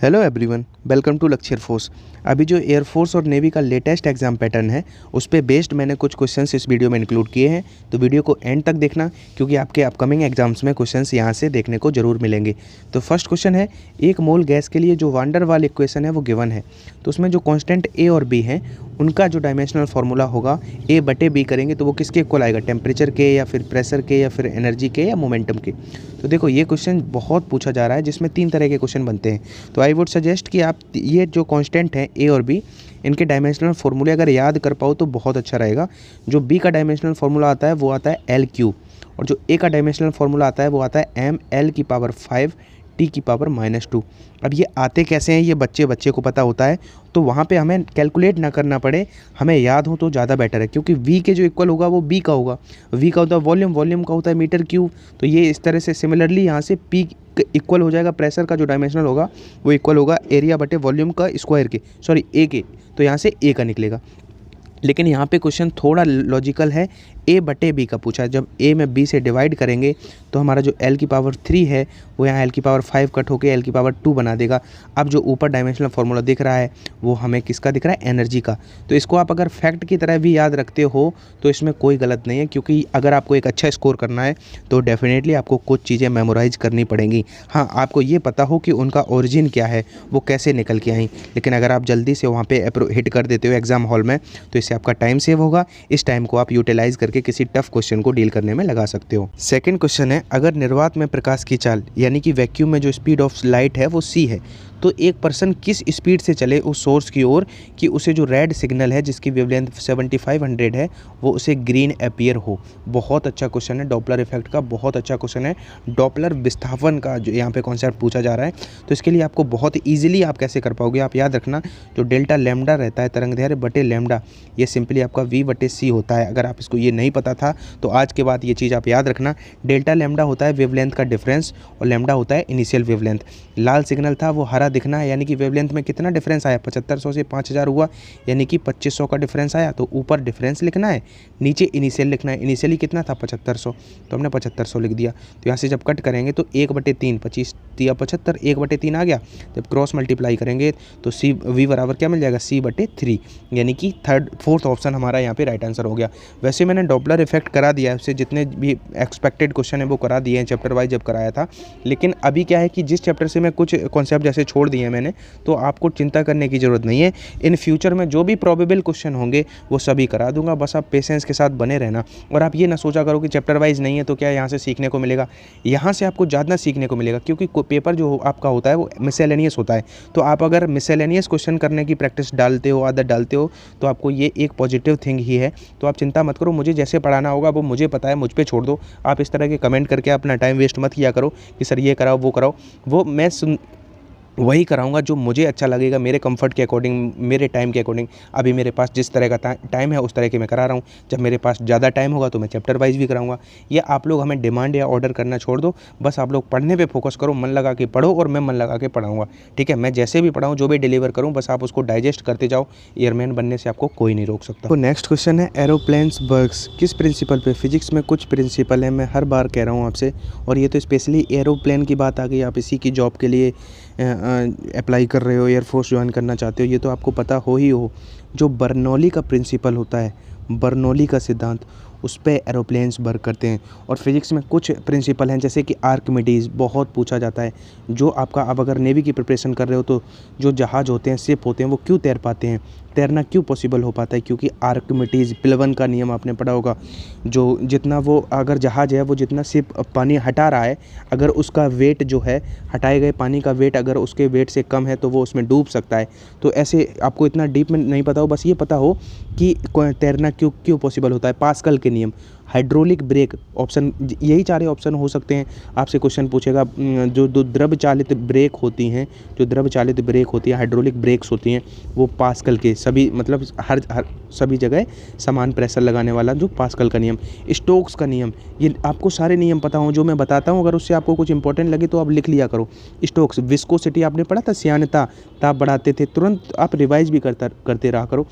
Hello everyone, welcome to लक्ष्य air force. अभी जो एयरफोर्स और नेवी का लेटेस्ट एग्जाम पैटर्न है उस पे बेस्ड मैंने कुछ क्वेश्चंस इस वीडियो में इंक्लूड किए हैं। तो वीडियो को एंड तक देखना क्योंकि आपके अपकमिंग एग्जाम्स में क्वेश्चंस यहाँ से देखने को जरूर मिलेंगे। तो फर्स्ट क्वेश्चन है, एक मोल गैस के लिए जो वांडर वाल इक्वेशन है वो गिवन है। तो उसमें जो कॉन्स्टेंट ए और बी हैं उनका जो डायमेंशनल फार्मूला होगा ए बटे बी करेंगे तो वो किसके इक्वल आएगा, टेम्परेचर के या फिर प्रेशर के या फिर एनर्जी के या मोमेंटम के। तो देखो ये क्वेश्चन बहुत पूछा जा रहा है जिसमें 3 तरह के क्वेश्चन बनते हैं। तो आई वुड सजेस्ट कि आप ये जो कांस्टेंट हैं ए और बी इनके डायमेंशनल फार्मूले अगर याद कर पाओ तो बहुत अच्छा रहेगा। जो बी का डायमेंशनल फार्मूला आता है वो आता है एल क्यू, और जो ए का डायमेंशनल फार्मूला आता है वो आता है एम एल की पावर 5 टी की पावर -2। अब ये आते कैसे हैं ये बच्चे को पता होता है, तो वहाँ पे हमें कैलकुलेट ना करना पड़े, हमें याद हो तो ज़्यादा बेटर है। क्योंकि वी के जो इक्वल होगा वो बी का होगा, वी का होता है वॉल्यूम, वॉल्यूम का होता है मीटर क्यूब। तो ये इस तरह से सिमिलरली यहाँ से पी इक्वल हो जाएगा, प्रेशर का जो डायमेंशनल होगा वो इक्वल होगा एरिया बटे वॉल्यूम का स्क्वायर के, सॉरी ए के। तो यहाँ से ए का निकलेगा। लेकिन यहाँ पे क्वेश्चन थोड़ा लॉजिकल है, ए बटे बी का पूछा है। जब ए में बी से डिवाइड करेंगे तो हमारा जो एल की पावर 3 है वो यहाँ एल की पावर 5 कट होकर एल की पावर 2 बना देगा। अब जो ऊपर डायमेंशनल फार्मूला दिख रहा है वो हमें किसका दिख रहा है, एनर्जी का। तो इसको आप अगर फैक्ट की तरह भी याद रखते हो तो इसमें कोई गलत नहीं है, क्योंकि अगर आपको एक अच्छा स्कोर करना है तो डेफिनेटली आपको कुछ चीज़ें मेमोराइज करनी पड़ेंगी। हाँ, आपको ये पता हो कि उनका ओरिजिन क्या है, वो कैसे निकल के आई। लेकिन अगर आप जल्दी से वहाँ पर हिट कर देते हो एग्जाम हॉल में तो इससे आपका टाइम सेव होगा। इस टाइम को आप यूटिलाइज करके किसी टफ क्वेश्चन को डील करने में लगा सकते हो। सेकंड क्वेश्चन है, अगर निर्वात में प्रकाश की चाल यानी कि वैक्यूम में जो स्पीड ऑफ लाइट है वो c है, तो एक पर्सन किस स्पीड से चले उस सोर्स की ओर कि उसे जो रेड सिग्नल है जिसकी वेवलेंथ 7500 है वो उसे ग्रीन अपीयर हो। बहुत अच्छा क्वेश्चन है, डॉपलर इफेक्ट का बहुत अच्छा क्वेश्चन है। डॉपलर विस्थापन का जो यहाँ पे कॉन्सेप्ट पूछा जा रहा है, तो इसके लिए आपको बहुत ईजिली आप कैसे कर पाओगे, आप याद रखना जो डेल्टा लैम्डा रहता है तरंगदैर्घ्य बटे लैम्डा, ये सिंपली आपका v बटे c होता है। अगर आप इसको ये नहीं पता था तो आज के बाद ये चीज़ आप याद रखना। डेल्टा लैम्डा होता है वेवलेंथ का डिफरेंस और लैम्डा होता है इनिशियल वेवलेंथ। लाल सिग्नल था वो हरा दिखना है, यानी कि वेवलेंथ में कितना डिफरेंस आया, 7500 से 5000 हुआ, यानी कि 2500 का डिफरेंस आया। तो ऊपर डिफरेंस लिखना है, नीचे इनिशियल लिखना है। इनिशियली कितना था 7500, तो हमने 7500 लिख दिया। तो यहाँ से जब कट करेंगे तो 1/3 25 दिया 75, 1/3 आ गया। जब क्रॉस मल्टीप्लाई करेंगे तो सी वी बराबर क्या मिल जाएगा, c/3, यानी कि फोर्थ ऑप्शन हमारा यहाँ पे राइट आंसर हो गया। वैसे मैंने डॉपलर इफेक्ट करा दिया है, उससे जितने भी एक्सपेक्टेड क्वेश्चन है वो करा दिए हैं चैप्टर वाइज जब कराया था। लेकिन अभी क्या है कि जिस चैप्टर से मैं कुछ कॉन्सेप्ट जैसे छोड़ दिए हैं मैंने, तो आपको चिंता करने की ज़रूरत नहीं है। इन फ्यूचर में जो भी प्रोबेबल क्वेश्चन होंगे वो सभी करा दूंगा, बस आप पेशेंस के साथ बने रहना। और आप ये ना सोचा करो कि चैप्टर वाइज नहीं है तो क्या यहाँ से सीखने को मिलेगा, यहाँ से आपको ज़्यादा सीखने को मिलेगा। क्योंकि पेपर जो आपका होता है वो मिसलेनियस होता है, तो आप अगर मिसलेनियस क्वेश्चन करने की प्रैक्टिस डालते हो, आदत डालते हो, तो आपको ये एक पॉजिटिव थिंग ही है। तो आप चिंता मत करो, मुझे जैसे पढ़ाना होगा वो मुझे पता है, मुझ पे छोड़ दो। आप इस तरह के कमेंट करके अपना टाइम वेस्ट मत किया करो कि सर ये कराओ वो कराओ। वो मैं वही कराऊंगा जो मुझे अच्छा लगेगा, मेरे कंफर्ट के अकॉर्डिंग, मेरे टाइम के अकॉर्डिंग। अभी मेरे पास जिस तरह का टाइम है उस तरह के मैं करा रहा हूँ। जब मेरे पास ज़्यादा टाइम होगा तो मैं चैप्टर वाइज भी कराऊंगा। ये आप लोग हमें डिमांड या ऑर्डर करना छोड़ दो, बस आप लोग पढ़ने पे फोकस करो, मन लगा के पढ़ो और मैं मन लगा के पढ़ाऊँगा। ठीक है, मैं जैसे भी पढ़ाऊँ, जो भी डिलीवर करूँ, बस आप उसको डाइजेस्ट करते जाओ। एयरमैन बनने से आपको कोई नहीं रोक सकता। तो नेक्स्ट क्वेश्चन है, एरोप्लेन्स वर्क्स किस प्रिंसिपल पे। फिजिक्स में कुछ प्रिंसिपल है, मैं हर बार कह रहा हूँ आपसे, और ये तो स्पेशली एरोप्लेन की बात आ गई। आप इसी की जॉब के लिए अप्लाई कर रहे हो, एयरफोर्स ज्वाइन करना चाहते हो, ये तो आपको पता हो ही हो। जो बर्नौली का प्रिंसिपल होता है, बर्नौली का सिद्धांत, उस पे एरोप्लेन्स वर्क करते हैं। और फिजिक्स में कुछ प्रिंसिपल हैं जैसे कि आर्किमिडीज़, बहुत पूछा जाता है। जो आपका, अब अगर नेवी की प्रिपरेशन कर रहे हो तो जो जहाज़ होते हैं, शिप होते हैं, वो क्यों तैर पाते हैं, तैरना क्यों पॉसिबल हो पाता है, क्योंकि आर्किमिडीज़ पिलवन का नियम आपने पढ़ा होगा। जो जितना वो, अगर जहाज़ है वो जितना शिप पानी हटा रहा है, अगर उसका वेट जो है, हटाए गए पानी का वेट अगर उसके वेट से कम है तो वो उसमें डूब सकता है। तो ऐसे आपको इतना डीप में नहीं पता हो, बस ये पता हो कि तैरना क्यों पॉसिबल होता है। पास्कल के नियम, हाइड्रोलिक ब्रेक, ऑप्शन यही चार ऑप्शन हो सकते हैं। आपसे क्वेश्चन पूछेगा जो द्रव चालित ब्रेक होती हैं, जो द्रव चालित ब्रेक होती है, हाइड्रोलिक ब्रेक्स होती हैं, वो पास्कल के सभी, मतलब हर सभी जगह समान प्रेशर लगाने वाला जो पास्कल का नियम, स्टोक्स का नियम, ये आपको सारे नियम पता हो जो मैं बताता हूँ। अगर उससे आपको कुछ इंपॉर्टेंट लगे तो आप लिख लिया करो। स्टोक्स, विस्कोसिटी आपने पढ़ा था, श्यानता, ताप बढ़ाते थे, तुरंत आप रिवाइज भी करते रहा करो।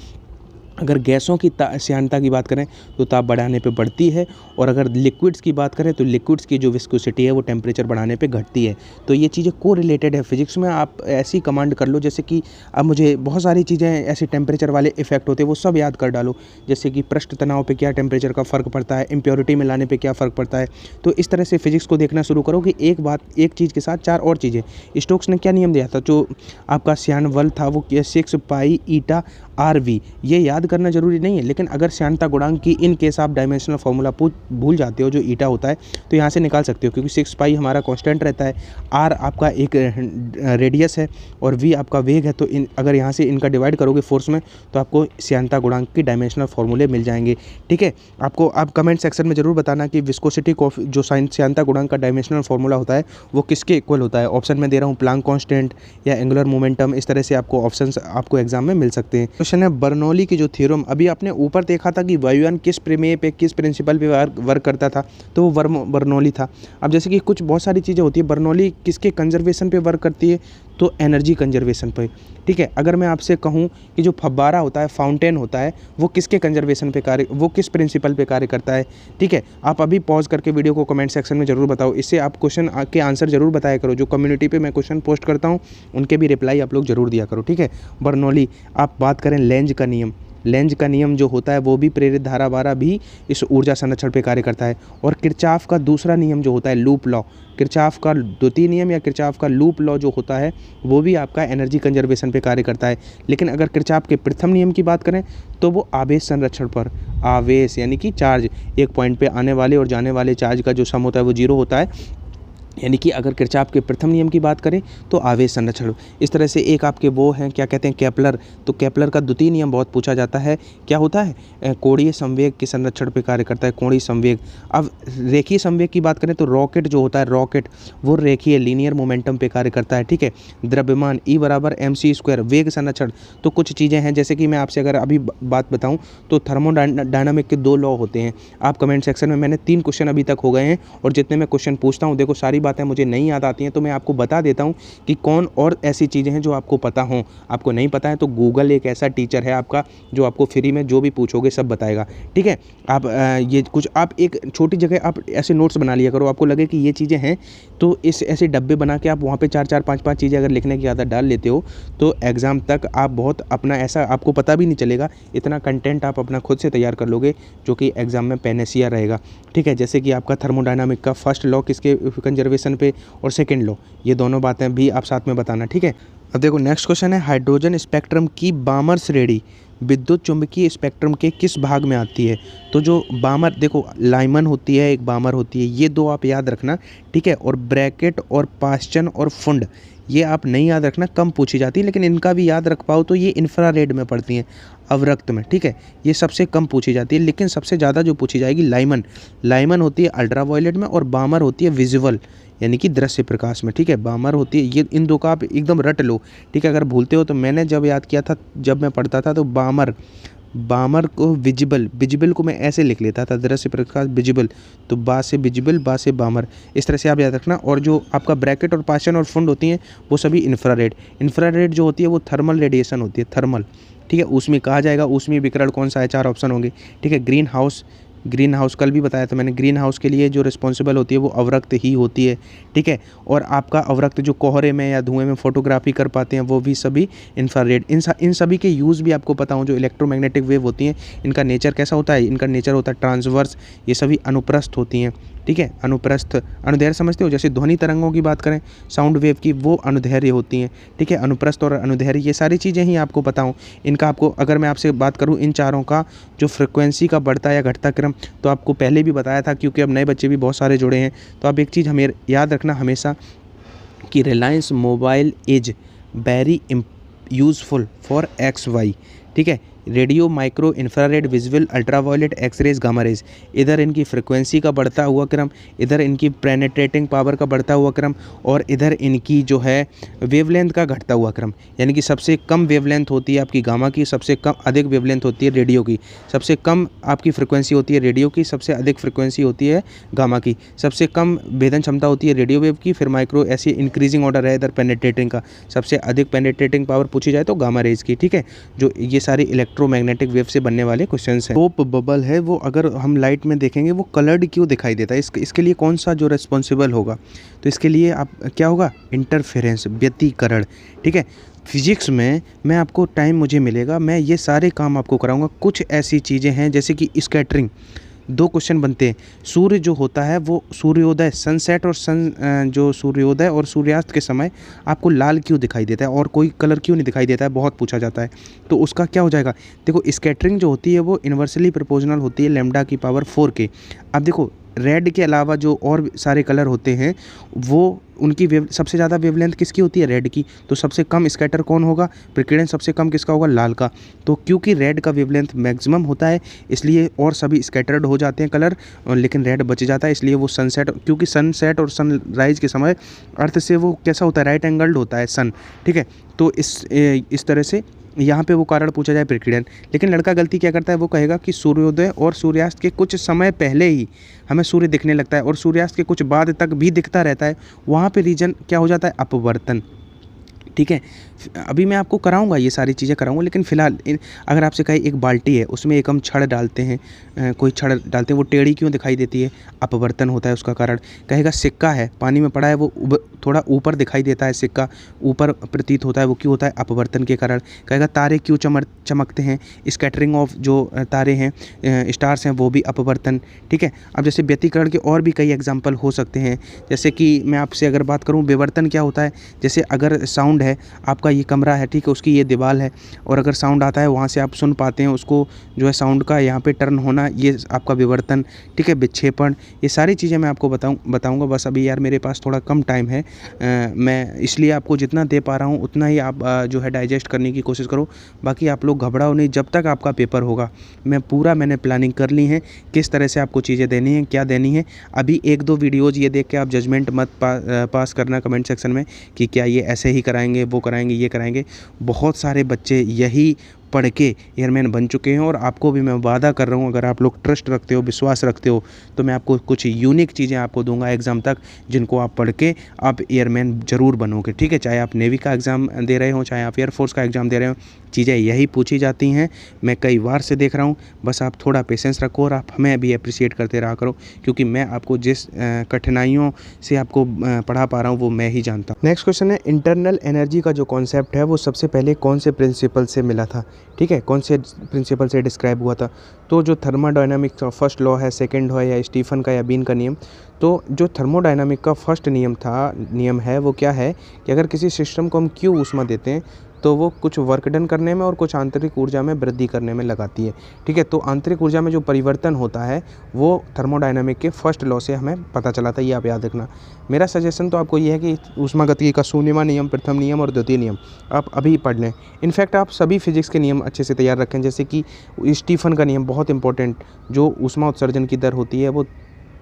अगर गैसों की श्यानता की बात करें तो ताप बढ़ाने पे बढ़ती है, और अगर लिक्विड्स की बात करें तो लिक्विड्स की जो विस्कोसिटी है वो टेम्परेचर बढ़ाने पे घटती है। तो ये चीज़ें को रिलेटेड है फिजिक्स में। आप ऐसी कमांड कर लो जैसे कि अब मुझे बहुत सारी चीज़ें ऐसे टेम्परेचर वाले इफेक्ट होते हैं वो सब याद कर डालो, जैसे कि पृष्ठ तनाव पे क्या टेम्परेचर का फ़र्क पड़ता है, इम्प्योरिटी में लाने पे क्या फ़र्क पड़ता है। तो इस तरह से फिजिक्स को देखना शुरू करो कि एक चीज़ के साथ 4 और चीज़ें। स्टोक्स ने क्या नियम दिया था, जो आपका श्यान बल था वो 6 पाई ईटा RV, ये याद करना जरूरी नहीं है, लेकिन अगर श्यानता गुणांक की इन केस आप डायमेंशनल फार्मूला भूल जाते हो जो ईटा होता है तो यहाँ से निकाल सकते हो, क्योंकि 6 पाई हमारा कांस्टेंट रहता है, R आपका एक रेडियस है और V आपका वेग है। तो अगर यहाँ से इनका डिवाइड करोगे फोर्स में तो आपको श्यानता गुणांक की डायमेंशनल फार्मूले मिल जाएंगे। ठीक है, आप कमेंट सेक्शन में जरूर बताना कि विस्कोसिटी जो श्यानता गुणांक का डायमेंशनल फार्मूला होता है वो किसके इक्वल होता है। ऑप्शन में दे रहा हूँ प्लांक कांस्टेंट या एंगुलर मोमेंटम, इस तरह से आपको ऑप्शंस आपको एग्जाम में मिल सकते हैं। क्वेश्चन है बर्नौली की जो थ्योरम, अभी आपने ऊपर देखा था कि वायुयान किस प्रमेय पे किस प्रिंसिपल पे वर्क करता था, तो वो बर्नौली था। अब जैसे कि कुछ बहुत सारी चीज़ें होती है, बर्नौली किसके कंजर्वेशन पे वर्क करती है, तो एनर्जी कंजर्वेशन पे। ठीक है, अगर मैं आपसे कहूँ कि जो फव्वारा होता है, फाउंटेन होता है, वो किसके कंजर्वेशन पे वो किस प्रिंसिपल पे कार्य करता है। ठीक है, आप अभी पॉज करके वीडियो को कमेंट सेक्शन में ज़रूर बताओ, इससे आप क्वेश्चन के आंसर जरूर बताया करो। जो कम्युनिटी पे मैं क्वेश्चन पोस्ट करता हूँ उनके भी रिप्लाई आप लोग जरूर दिया करो। ठीक है, बर्नौली। आप बात करें लेंज का नियम, लेंज का नियम जो होता है वो भी प्रेरित धारा द्वारा भी इस ऊर्जा संरक्षण पे कार्य करता है। और किरचॉफ का दूसरा नियम जो होता है लूप लॉ, किरचॉफ का द्वितीय नियम या किरचॉफ का लूप लॉ जो होता है वो भी आपका एनर्जी कंजर्वेशन पे कार्य करता है। लेकिन अगर किरचॉफ के प्रथम नियम की बात करें तो वो आवेश संरक्षण पर, आवेश यानी कि चार्ज, एक पॉइंट पे आने वाले और जाने वाले चार्ज का जो सम होता है वो 0 होता है। यानी कि अगर किरचॉफ के प्रथम नियम की बात करें तो आवेश संरक्षण। इस तरह से एक आपके वो हैं क्या कहते हैं केपलर, तो केपलर का द्वितीय नियम बहुत पूछा जाता है, क्या होता है, कोणीय संवेग के संरक्षण पे कार्य करता है, कोणीय संवेग। अब रेखीय संवेग की बात करें तो रॉकेट जो होता है, रॉकेट वो रेखीय लीनियर मोमेंटम पे कार्य करता है। ठीक है, द्रव्यमान E = mc², वेग संरक्षण। तो कुछ चीज़ें हैं, जैसे कि मैं आपसे अगर अभी बात बताऊँ तो थर्मोडायनामिक के 2 लॉ होते हैं। आप कमेंट सेक्शन में, मैंने 3 क्वेश्चन अभी तक हो गए हैं और जितने मैं क्वेश्चन पूछता हूँ, देखो सारी बातें मुझे नहीं याद आती हैं तो मैं आपको बता देता हूं कि कौन और ऐसी चीज़ें हैं जो आपको पता हों। आपको नहीं पता है तो गूगल एक ऐसा टीचर है आपका जो आपको फ्री में जो भी पूछोगे सब बताएगा। ठीक है, आप ये कुछ आप एक छोटी जगह आप ऐसे नोट्स बना लिया करो, आपको लगे कि ये चीज़ें हैं तो इस ऐसे डब्बे बना के आप वहाँ पे 4-4, 5-5 चीज़ें अगर लिखने की आदत डाल लेते हो तो एग्ज़ाम तक आप बहुत अपना ऐसा आपको पता भी नहीं चलेगा, इतना कंटेंट आप अपना खुद से तैयार कर लोगे जो कि एग्ज़ाम में पैनेसिया रहेगा। ठीक है, जैसे कि आपका थर्मोडायनामिक का फर्स्ट लॉ किसके कंजर्वेशन पे और सेकंड लॉ, ये दोनों बातें भी आप साथ में बताना। ठीक है, अब देखो नेक्स्ट क्वेश्चन है हाइड्रोजन स्पेक्ट्रम की बामर श्रेणी विद्युत चुंबकीय स्पेक्ट्रम के किस भाग में आती है। तो जो बामर, देखो लाइमन होती है एक बामर होती है, ये 2 आप याद रखना। ठीक है, और ब्रैकेट और पास्चन और फुंड ये आप नहीं याद रखना, कम पूछी जाती है, लेकिन इनका भी याद रख पाओ तो ये इंफ्रारेड में पड़ती हैं, अवरक्त में। ठीक है, ये सबसे कम पूछी जाती है, लेकिन सबसे ज़्यादा जो पूछी जाएगी लाइमन, लाइमन होती है अल्ट्रावायलेट में और बामर होती है विजुअल यानी कि दृश्य प्रकाश में। ठीक है, बामर होती है, ये इन 2 का आप एकदम रट लो। ठीक है, अगर भूलते हो तो मैंने जब याद किया था, जब मैं पढ़ता था तो बामर को विजिबल को मैं ऐसे लिख लेता था, दृश्य प्रकाश विजिबल, तो बा से विजिबल, बा से बामर, इस तरह से आप याद रखना। और जो आपका ब्रैकेट और पास्चन और फुंड होती हैं वो सभी इंफ्रारेड जो होती है वो थर्मल रेडिएशन होती है, थर्मल। ठीक है, उसमें कहा जाएगा ऊष्मीय विकिरण कौन सा है, 4 ऑप्शन होंगे। ठीक है, ग्रीन हाउस कल भी बताया था मैंने, ग्रीन हाउस के लिए जो रिस्पॉन्सिबल होती है वो अवरक्त ही होती है। ठीक है, और आपका अवरक्त जो कोहरे में या धुएं में फोटोग्राफी कर पाते हैं वो भी सभी इंफ्रारेड। इन सभी के यूज़ भी आपको पता हो। जो इलेक्ट्रोमैग्नेटिक वेव होती हैं इनका नेचर कैसा होता है, इनका नेचर होता है ट्रांसवर्स, ये सभी अनुप्रस्थ होती हैं। ठीक है, अनुप्रस्थ, अनुदैर्ध्य समझते हो, जैसे ध्वनि तरंगों की बात करें साउंड वेव की, वो अनुदैर्ध्य होती हैं। ठीक है, अनुप्रस्थ और अनुदैर्ध्य ये सारी चीज़ें ही आपको पता हो। इनका आपको, अगर मैं आपसे बात करूं इन चारों का जो फ्रिक्वेंसी का बढ़ता या घटता क्रम, तो आपको पहले भी बताया था, क्योंकि अब नए बच्चे भी बहुत सारे जुड़े हैं। तो आप एक चीज़ हमें याद रखना हमेशा कि Reliance mobile is very useful for XY। ठीक है, radio, micro, infrared, visual, ultraviolet, x-rays, gamma rays, इधर इनकी फ्रिक्वेंसी का बढ़ता हुआ क्रम, इधर इनकी पेनिट्रेटिंग पावर का बढ़ता हुआ क्रम, और इधर इनकी जो है वेवलेंथ का घटता हुआ क्रम। यानी कि सबसे कम वेवलेंथ होती है आपकी गामा की, सबसे कम अधिक वेवलेंथ होती है रेडियो की, सबसे कम आपकी फ्रिक्वेंसी होती है रेडियो की, सबसे अधिक फ्रिक्वेंसी होती है गामा की, सबसे कम भेदन क्षमता होती है रेडियो वेव की, फिर माइक्रो, ऐसी इंक्रीजिंग ऑर्डर है इधर पेनिट्रेटिंग का, सबसे अधिक पेनिट्रेटिंग पावर पूछी जाए तो गामा रेज की। ठीक है, जो ये ये सारे इलेक्ट्रोमैग्नेटिक वेव से बनने वाले क्वेश्चंस हैं। सोप बबल है वो अगर हम लाइट में देखेंगे वो कलर्ड क्यों दिखाई देता है, इसके लिए कौन सा जो रिस्पॉन्सिबल होगा, तो इसके लिए आप क्या होगा, इंटरफेरेंस, व्यतिकरण। ठीक है, फिजिक्स में मैं आपको टाइम मुझे मिलेगा, मैं ये सारे काम आपको कराऊंगा। कुछ ऐसी चीज़ें हैं जैसे कि स्कैटरिंग, 2 क्वेश्चन बनते हैं। सूर्य जो होता है वो सूर्योदय, सनसेट और जो सूर्योदय और सूर्यास्त के समय आपको लाल क्यों दिखाई देता है और कोई कलर क्यों नहीं दिखाई देता है, बहुत पूछा जाता है। तो उसका क्या हो जाएगा, देखो स्कैटरिंग जो होती है वो इन्वर्सली प्रोपोर्शनल होती है लैम्डा की पावर 4 के। अब देखो रेड के अलावा जो और सारे कलर होते हैं वो उनकी सबसे ज़्यादा वेवलेंथ किसकी होती है, रेड की। तो सबसे कम स्कैटर कौन होगा, प्रकीर्णन सबसे कम किसका होगा, लाल का। तो क्योंकि रेड का वेवलेंथ मैक्सिमम होता है इसलिए और सभी स्कैटर्ड हो जाते हैं कलर, लेकिन रेड बच जाता है, इसलिए वो सनसेट, क्योंकि सनसेट और सनराइज के समय अर्थ से वो कैसा होता है, राइट एंगल्ड होता है सन। ठीक है, तो इस तरह से यहाँ पे वो कारण पूछा जाए प्रकीर्णन। लेकिन लड़का गलती क्या करता है, वो कहेगा कि सूर्योदय और सूर्यास्त के कुछ समय पहले ही हमें सूर्य दिखने लगता है और सूर्यास्त के कुछ बाद तक भी दिखता रहता है, वहाँ पे रीजन क्या हो जाता है, अपवर्तन। ठीक है, अभी मैं आपको कराऊंगा, ये सारी चीज़ें कराऊंगा, लेकिन फिलहाल अगर आपसे कहे एक बाल्टी है उसमें एक हम छड़ डालते हैं, कोई छड़ डालते हैं, वो टेढ़ी क्यों दिखाई देती है, अपवर्तन होता है उसका कारण। कहेगा सिक्का है पानी में पड़ा है, वो थोड़ा ऊपर दिखाई देता है, सिक्का ऊपर प्रतीत होता है, वो क्यों होता है, अपवर्तन के कारण। कहेगा तारे क्यों चमकते हैं, स्कैटरिंग ऑफ जो तारे हैं, स्टार्स हैं, वो भी अपवर्तन। ठीक है, अब जैसे व्यतिकरण के और भी कई एग्जाम्पल हो सकते हैं, जैसे कि मैं आपसे अगर बात करूँ विवर्तन क्या होता है, जैसे अगर साउंड है, आपका ये कमरा है, ठीक है, उसकी ये दीवार है और अगर साउंड आता है वहाँ से आप सुन पाते हैं उसको, जो है साउंड का यहाँ पे टर्न होना, ये आपका विवर्तन। ठीक है, विक्षेपण, ये सारी चीज़ें मैं आपको बताऊंगा। बस अभी यार मेरे पास थोड़ा कम टाइम है, मैं इसलिए आपको जितना दे पा रहा हूँ उतना ही आप जो है डाइजेस्ट करने की कोशिश करो। बाकी आप लोग घबराओ नहीं, जब तक आपका पेपर होगा मैंने प्लानिंग कर ली है किस तरह से आपको चीज़ें देनी है, क्या देनी है। अभी 1-2 वीडियोज़ ये देख के आप जजमेंट मत पास करना कमेंट सेक्शन में कि क्या ये ऐसे ही कराएंगे, वो कराएंगे, ये कराएंगे। बहुत सारे बच्चे यही पढ़ के एयरमैन बन चुके हैं और आपको भी मैं वादा कर रहा हूँ, अगर आप लोग ट्रस्ट रखते हो, विश्वास रखते हो, तो मैं आपको कुछ यूनिक चीज़ें आपको दूंगा एग्ज़ाम तक, जिनको आप पढ़ के आप एयरमैन ज़रूर बनोगे। ठीक है, चाहे आप नेवी का एग्ज़ाम दे रहे हो, चाहे आप एयरफोर्स का एग्ज़ाम दे रहे हो, चीज़ें यही पूछी जाती हैं। मैं कई बार से देख रहा हूँ, बस आप थोड़ा पेशेंस रखो और आप हमें भी अप्रिशिएट करते रहा करो, क्योंकि मैं आपको जिस कठिनाइयों से आपको पढ़ा पा रहा हूँ वो मैं ही जानता हूँ। नेक्स्ट क्वेश्चन है, इंटरनल एनर्जी का जो कॉन्सेप्ट है वो सबसे पहले कौन से प्रिंसिपल से मिला था। ठीक है, कौन से प्रिंसिपल से डिस्क्राइब हुआ था, तो जो थर्मोडायनामिक्स का फर्स्ट लॉ है, सेकंड है, या स्टीफन का या बीन का नियम। तो जो थर्मोडायनामिक का फर्स्ट नियम है वो क्या है कि अगर किसी सिस्टम को हम क्यू ऊष्मा देते हैं तो वो कुछ वर्क डन करने में और कुछ आंतरिक ऊर्जा में वृद्धि करने में लगाती है। ठीक है, तो आंतरिक ऊर्जा में जो परिवर्तन होता है वो थर्मोडायनामिक के फर्स्ट लॉ से हमें पता चला था, ये आप याद रखना। मेरा सजेशन तो आपको ये है कि ऊष्मागतिकी का शून्यवां नियम, प्रथम नियम और द्वितीय नियम आप अभी पढ़ लें। इनफैक्ट आप सभी फिजिक्स के नियम अच्छे से तैयार रखें, जैसे कि स्टीफन का नियम बहुत इंपॉर्टेंट, जो ऊष्मा उत्सर्जन की दर होती है वो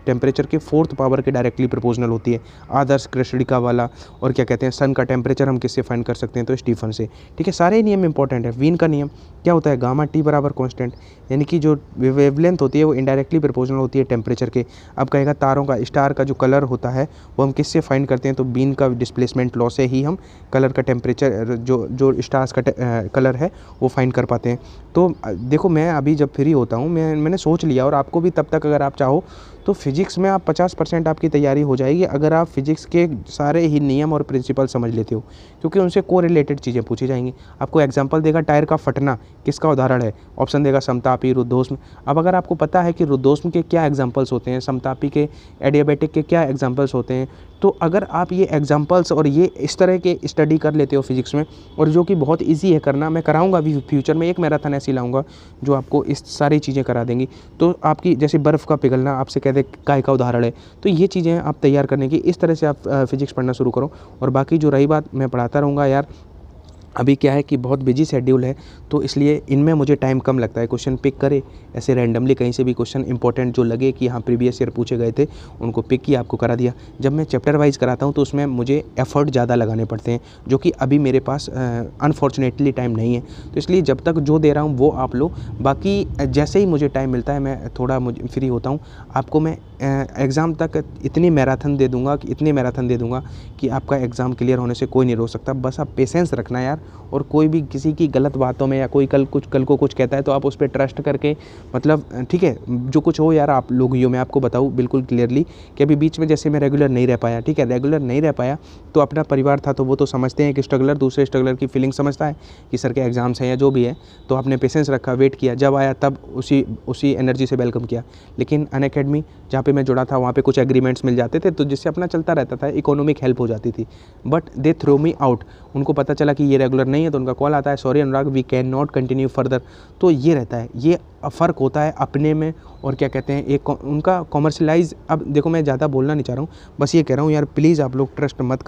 टेम्परेचर के 4th पावर के डायरेक्टली प्रोपोर्शनल होती है, आदर्श कृष्णिका वाला। और क्या कहते हैं, सन का टेम्परेचर हम किससे फाइंड कर सकते हैं, तो स्टीफन से। ठीक है, सारे नियम इंपॉर्टेंट है। वीन का नियम क्या होता है, गामा टी बराबर कांस्टेंट, यानी कि जो वेवलेंथ होती है वो इनडायरेक्टली प्रोपोर्शनल होती है टेम्परेचर के। अब कहेगा तारों का, स्टार का जो कलर होता है वो हम किससे फाइंड करते हैं, तो बीन का डिस्प्लेसमेंट लॉ से ही हम कलर का टेम्परेचर, जो स्टार्स का कलर है वो फाइंड कर पाते हैं। तो देखो मैं अभी जब फ्री होता हूँ मैंने सोच लिया, और आपको भी तब तक अगर आप चाहो तो फिजिक्स में आप 50% आपकी तैयारी हो जाएगी अगर आप फिजिक्स के सारे ही नियम और प्रिंसिपल समझ लेते हो, क्योंकि उनसे कोरिलेटेड चीज़ें पूछी जाएंगी। आपको एग्जांपल देगा टायर का फटना, किसका उदाहरण है, ऑप्शन देगा समतापी, रुद्धोष्म। अब अगर आपको पता है कि रुद्धोष्म के क्या एग्जांपल्स होते हैं, समतापी के, एडियाबैटिक के क्या एग्जांपल्स होते हैं, तो अगर आप ये एग्जांपल्स और ये इस तरह के स्टडी कर लेते हो फिजिक्स में, और जो कि बहुत ईजी है करना, मैं कराऊंगा अभी फ्यूचर में एक मैराथन ऐसी लाऊंगा जो आपको इस सारी चीज़ें करा देंगी। तो आपकी जैसे बर्फ़ का पिघलना आपसे कहते काय का उदाहरण है, तो ये चीज़ें आप तैयार करने की, इस तरह से आप फिजिक्स पढ़ना शुरू करो। और बाकी जो रही बात, मैं पढ़ाता रहूँगा यार। अभी क्या है कि बहुत बिजी शेड्यूल है, तो इसलिए इनमें मुझे टाइम कम लगता है। क्वेश्चन पिक करे ऐसे रैंडमली कहीं से भी क्वेश्चन इंपॉर्टेंट जो लगे कि हाँ प्रीवियस ईयर पूछे गए थे, उनको पिक किया, आपको करा दिया। जब मैं चैप्टर वाइज कराता हूँ तो उसमें मुझे एफर्ट ज़्यादा लगाने पड़ते हैं, जो कि अभी मेरे पास अनफॉर्चुनेटली टाइम नहीं है। तो इसलिए जब तक जो दे रहा हूँ वो आप लो, बाकी जैसे ही मुझे टाइम मिलता है मैं थोड़ा फ्री होता हूँ, आपको मैं एग्ज़ाम तक इतनी मैराथन दे दूँगा कि आपका एग्ज़ाम क्लियर होने से कोई नहीं रोक सकता। बस आप पेशेंस रखना यार, और कोई भी किसी की गलत बातों में या कोई कल को कुछ कहता है तो आप उस पर ट्रस्ट करके मतलब ठीक है, जो कुछ हो यार आप लोग मैं आपको बताऊँ बिल्कुल क्लियरली कि अभी बीच में जैसे मैं रेगुलर नहीं रह पाया, ठीक है, रेगुलर नहीं रह पाया तो अपना परिवार था तो वो तो समझते हैं कि स्ट्रगलर दूसरे स्ट्रगलर की फीलिंग समझता है कि सर के एग्ज़ाम्स हैं या जो भी है, तो आपने पेशेंस रखा, वेट किया, जब आया तब उसी एनर्जी से वेलकम किया। लेकिन अनअकैडमी जहाँ पे मैं जुड़ा था वहाँ पे कुछ एग्रीमेंट्स मिल जाते थे तो जिससे अपना चलता रहता था, इकोनॉमिक हेल्प हो जाती थी, but they throw me out. उनको पता चला कि ये रेगुलर नहीं है तो उनका कॉल आता है, sorry Anurag we can not continue further. तो ये रहता है, ये फ़र्क होता है अपने में और क्या कहते हैं एक उनका कॉमर्शलाइज। अब देखो मैं ज़्यादा बोलना नहीं चाह रहा हूँ, बस ये कह रहा हूँ यार प्लीज़ आप लोग ट्रस्ट मत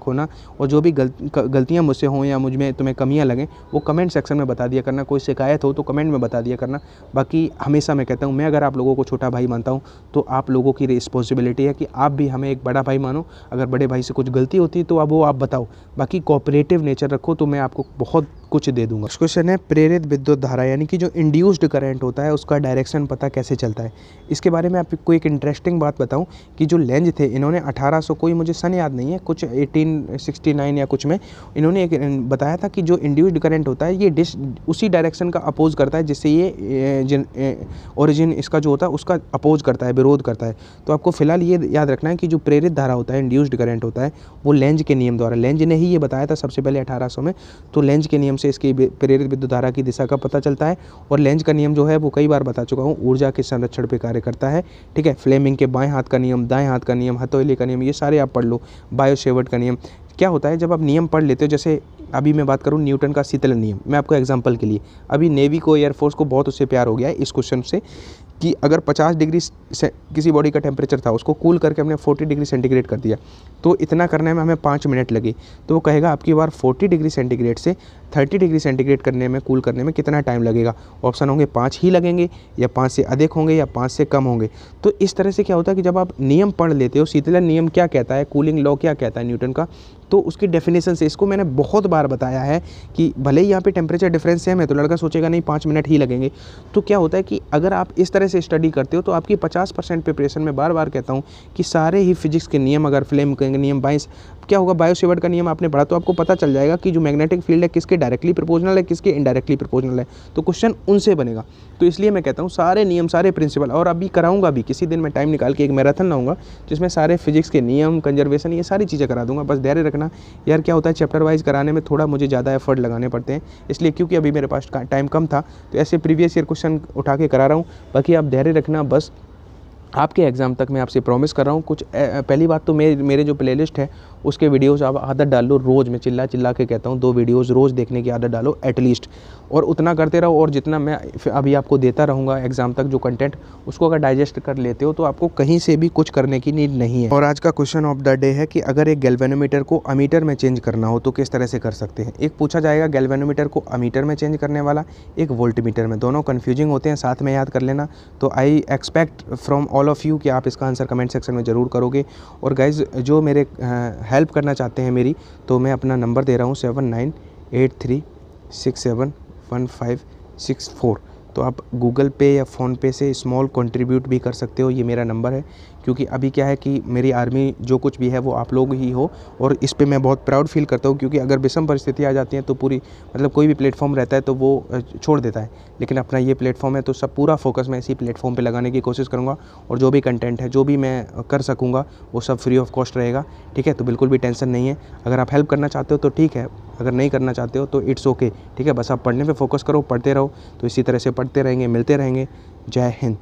खोना, और जो भी गलतियाँ मुझसे हों या मुझ में तुम्हें कमियाँ लगें वो कमेंट सेक्शन में बता दिया करना, कोई शिकायत हो तो कमेंट में बता दिया करना। बाकी हमेशा मैं कहता हूँ, मैं अगर आप लोगों को छोटा भाई मानता हूँ तो आप लोगों की रिस्पॉन्सिबिलिटी है कि आप भी हमें एक बड़ा भाई मानो। अगर बड़े भाई से कुछ गलती होती है तो अब वो आप बताओ, बाकी कोऑपरेटिव नेचर रखो तो मैं आपको बहुत कुछ दे दूंगा। क्वेश्चन है प्रेरित विद्युत धारा यानी कि जो इंड्यूस्ड करंट होता है उसका डायरेक्शन पता कैसे चलता है। इसके बारे में आपको एक इंटरेस्टिंग बात बताऊं कि जो लेंज थे इन्होंने 1800 कोई मुझे सन याद नहीं है, कुछ 1869 या कुछ में इन्होंने एक बताया था कि जो इंड्यूस्ड करंट होता है ये डिश उसी डायरेक्शन का अपोज करता है जिससे ये ओरिजिन इसका जो होता है उसका अपोज करता है, विरोध करता है। तो आपको फिलहाल ये याद रखना है कि जो प्रेरित धारा होता है, इंड्यूस्ड करंट होता है, वो लेंज के नियम द्वारा, लेंज ने ही ये बताया था सबसे पहले 1800 में, तो लेंज के नियम से इसकी प्रेरित विद्युत धारा की दिशा का पता चलता है। और लेंज का नियम जो है वो कई बार बता चुका हूँ, ऊर्जा के संरक्षण पे कार्य करता है, ठीक है। फ्लेमिंग के बाएं हाथ का नियम, दाएं हाथ का नियम, हथौले का नियम, ये सारे आप पढ़ लो। बायो सेवर्ट का नियम क्या होता है, जब आप नियम पढ़ लेते हो, जैसे अभी मैं बात करूँ न्यूटन का शीतलन नियम, मैं आपको एग्जांपल के लिए, अभी नेवी को, एयरफोर्स को बहुत उससे प्यार हो गया है इस क्वेश्चन से कि अगर 50 डिग्री से किसी बॉडी का टेम्परेचर था उसको कूल करके हमने 40 डिग्री सेंटीग्रेड कर दिया, तो इतना करने में हमें 5 मिनट लगे, तो वो कहेगा आपकी बार 40 डिग्री सेंटीग्रेड से 30 डिग्री सेंटीग्रेड करने में, कूल करने में कितना टाइम लगेगा। ऑप्शन होंगे 5 ही लगेंगे या 5 से अधिक होंगे या 5 से कम होंगे। तो इस तरह से क्या होता है कि जब आप नियम पढ़ लेते हो, शीतलन नियम क्या कहता है, कूलिंग लॉ क्या कहता है न्यूटन का, तो उसकी डेफिनेशन से, इसको मैंने बहुत बार बताया है कि भले ही यहाँ पे टेम्परेचर डिफरेंस सेम है तो लड़का सोचेगा नहीं 5 मिनट ही लगेंगे। तो क्या होता है कि अगर आप इस तरह से स्टडी करते हो तो आपकी 50% प्रिपरेशन में, बार बार कहता हूँ कि सारे ही फिजिक्स के नियम, अगर फ्लेम के नियम, क्या होगा, बायो सेवर्ट का नियम आपने पढ़ा तो आपको पता चल जाएगा कि जो मैग्नेटिक फील्ड है किसके डायरेक्टली प्रोपोर्शनल है, किसके इनडायरेक्टली प्रोपोर्शनल है, तो क्वेश्चन उनसे बनेगा। तो इसलिए मैं कहता हूँ सारे नियम, सारे प्रिंसिपल, और अभी कराऊंगा भी किसी दिन मैं टाइम निकाल के एक मैराथन लाऊंगा जिसमें सारे फिजिक्स के नियम, कंजर्वेशन, ये सारी चीज़ें करा दूंगा। बस धैर्य रखना यार, क्या होता है चैप्टर वाइज कराने में थोड़ा मुझे ज़्यादा एफर्ट लगाने पड़ते हैं, इसलिए क्योंकि अभी मेरे पास टाइम कम था तो ऐसे प्रीवियस ईयर क्वेश्चन उठा के करा रहा हूँ। बाकी आप धैर्य रखना, बस आपके एग्ज़ाम तक मैं आपसे प्रॉमिस कर रहा हूँ कुछ। पहली बात तो मेरे जो प्लेलिस्ट है उसके वीडियोस आप आदत डाल लो, रोज़ मैं चिल्ला चिल्ला के कहता हूँ 2 वीडियोस रोज़ देखने की आदत डालो एटलीस्ट, और उतना करते रहो। और जितना मैं अभी आपको देता रहूँगा एग्ज़ाम तक जो कंटेंट, उसको अगर डाइजेस्ट कर लेते हो तो आपको कहीं से भी कुछ करने की नीड नहीं है। और आज का क्वेश्चन ऑफ द डे है कि अगर एक गैल्वेनोमीटर को अमीटर में चेंज करना हो तो किस तरह से कर सकते हैं। एक पूछा जाएगा गैल्वेनोमीटर को अमीटर में चेंज करने वाला, एक वोल्टमीटर में, दोनों कन्फ्यूजिंग होते हैं, साथ में याद कर लेना। तो I expect from all of you कि आप इसका आंसर कमेंट सेक्शन में ज़रूर करोगे। और गाइज़ जो मेरे हेल्प करना चाहते हैं मेरी, तो मैं अपना नंबर दे रहा हूँ 7983671564। तो आप गूगल पे या फ़ोनपे से स्मॉल कंट्रीब्यूट भी कर सकते हो, ये मेरा नंबर है। क्योंकि अभी क्या है कि मेरी आर्मी जो कुछ भी है वो आप लोग ही हो, और इस पे मैं बहुत प्राउड फील करता हूँ। क्योंकि अगर विषम परिस्थिति आ जाती हैं तो पूरी मतलब कोई भी प्लेटफॉर्म रहता है तो वो छोड़ देता है, लेकिन अपना ये प्लेटफॉर्म है तो सब पूरा फोकस मैं इसी प्लेटफॉर्म पे लगाने की कोशिश करूँगा। और जो भी कंटेंट है, जो भी मैं कर सकूँगा, वो सब फ्री ऑफ कॉस्ट रहेगा, ठीक है। तो बिल्कुल भी टेंशन नहीं है। अगर आप हेल्प करना चाहते हो तो ठीक है, अगर नहीं करना चाहते हो तो इट्स ओके, ठीक है। बस आप पढ़ने पे फोकस करो, पढ़ते रहो, तो इसी तरह से पढ़ते रहेंगे, मिलते रहेंगे। जय हिंद।